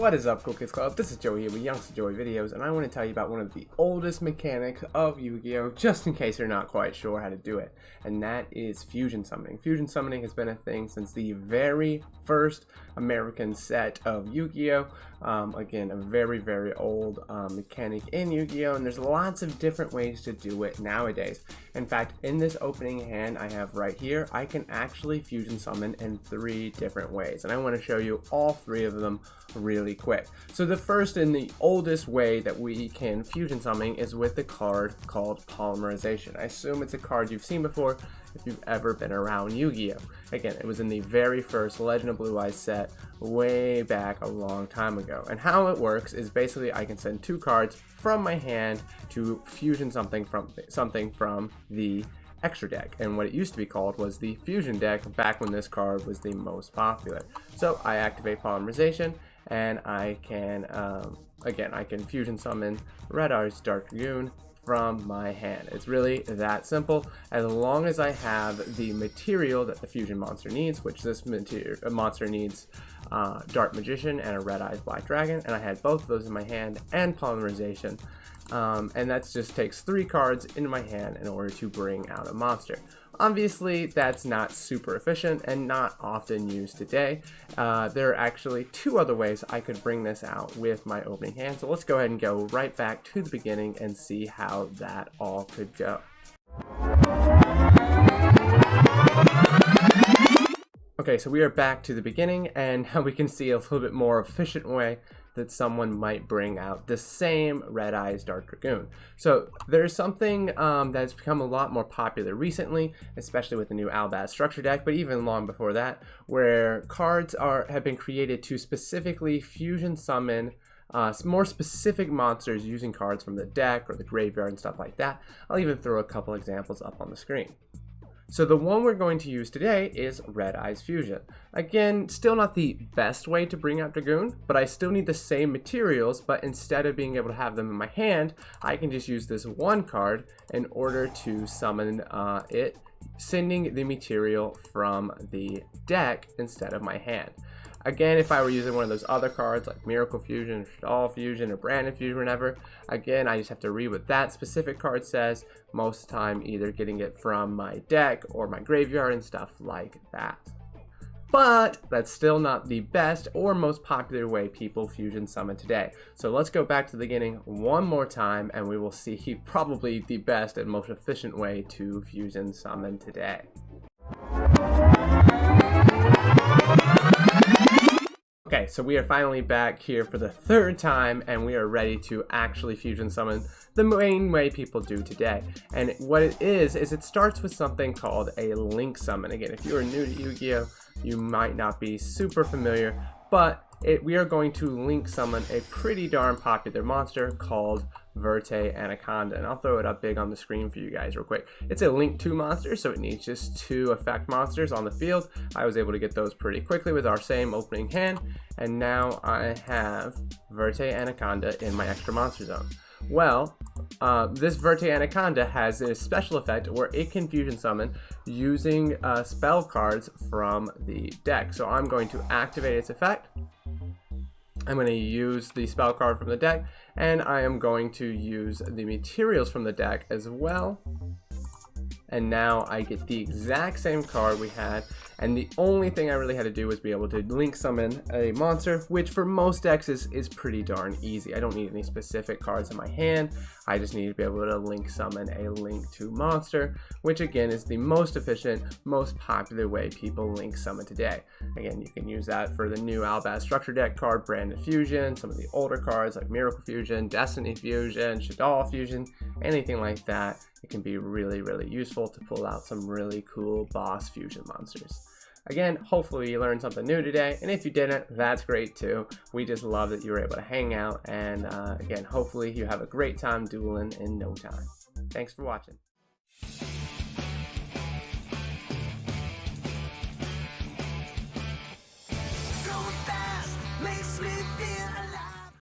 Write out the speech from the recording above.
What is up, Cool Kids Club? This is Joey here with Youngster Joey Videos, and I want to tell you about one of the oldest mechanics of Yu-Gi-Oh! Just in case you're not quite sure how to do it, and that is fusion summoning. Fusion summoning has been a thing since the very first American set of Yu-Gi-Oh! Again, a very, very old mechanic in Yu-Gi-Oh! And there's lots of different ways to do it nowadays. In fact, in this opening hand I have right here, I can actually fusion summon in 3 different ways, and I want to show you all 3 of them really quick. So the first and the oldest way that we can fusion summon is with the card called Polymerization. I assume it's a card you've seen before if you've ever been around Yu-Gi-Oh! Again, it was in the very first Legend of Blue Eyes set way back a long time ago. And how it works is basically I can send 2 cards from my hand to fusion something from the extra deck, and what it used to be called was the fusion deck back when this card was the most popular. So I activate Polymerization, and I can again, I can fusion summon Red Eyes Dark Dragoon from my hand. It's really that simple, as long as I have the material that the fusion monster needs, which this monster needs Dark Magician and a Red Eyes Black Dragon, and I had both of those in my hand and Polymerization. And that just takes 3 cards into my hand in order to bring out a monster. Obviously, that's not super efficient and not often used today. There are actually 2 other ways I could bring this out with my opening hand. So let's go ahead and go right back to the beginning and see how that all could go. Okay, so we are back to the beginning, and now we can see a little bit more efficient way that someone might bring out the same Red Eyes Dark Dragoon. So there's something that's become a lot more popular recently, especially with the new Albaz structure deck, but even long before that, where cards have been created to specifically fusion summon more specific monsters using cards from the deck or the graveyard and stuff like that. I'll even throw a couple examples up on the screen. So the one we're going to use today is Red Eyes Fusion. Again, still not the best way to bring out Dragoon, but I still need the same materials, but instead of being able to have them in my hand, I can just use this one card in order to summon it, sending the material from the deck instead of my hand. Again, if I were using one of those other cards like Miracle Fusion, Shadal Fusion, or Brandon Fusion, whatever, again, I just have to read what that specific card says, most of the time either getting it from my deck or my graveyard and stuff like that. But that's still not the best or most popular way people fusion summon today. So let's go back to the beginning one more time, and we will see probably the best and most efficient way to fusion summon today. Okay, so we are finally back here for the 3rd time, and we are ready to actually fusion summon the main way people do today. And what it is it starts with something called a link summon. Again, if you are new to Yu-Gi-Oh, you might not be super familiar, but we are going to link summon a pretty darn popular monster called Verte Anaconda, and I'll throw it up big on the screen for you guys real quick. It's a link 2 monster, so it needs just 2 effect monsters on the field. I was able to get those pretty quickly with our same opening hand, and now I have Verte Anaconda in my extra monster zone. Well, this Verte Anaconda has a special effect where it can fusion summon using spell cards from the deck. So I'm going to activate its effect. I'm going to use the spell card from the deck, and I am going to use the materials from the deck as well. And now I get the exact same card we had, and the only thing I really had to do was be able to link summon a monster, which for most decks is pretty darn easy. I don't need any specific cards in my hand. I just need to be able to link summon a link 2 monster, which again is the most efficient, most popular way people link summon today. Again, you can use that for the new Albaz structure deck card, Brandon Fusion, some of the older cards like Miracle Fusion, Destiny Fusion, Shadal Fusion, anything like that. It can be really, really useful to pull out some really cool boss fusion monsters. Again, hopefully you learned something new today, and if you didn't, that's great too. We just love that you were able to hang out, and again, hopefully you have a great time dueling in no time. Thanks for watching.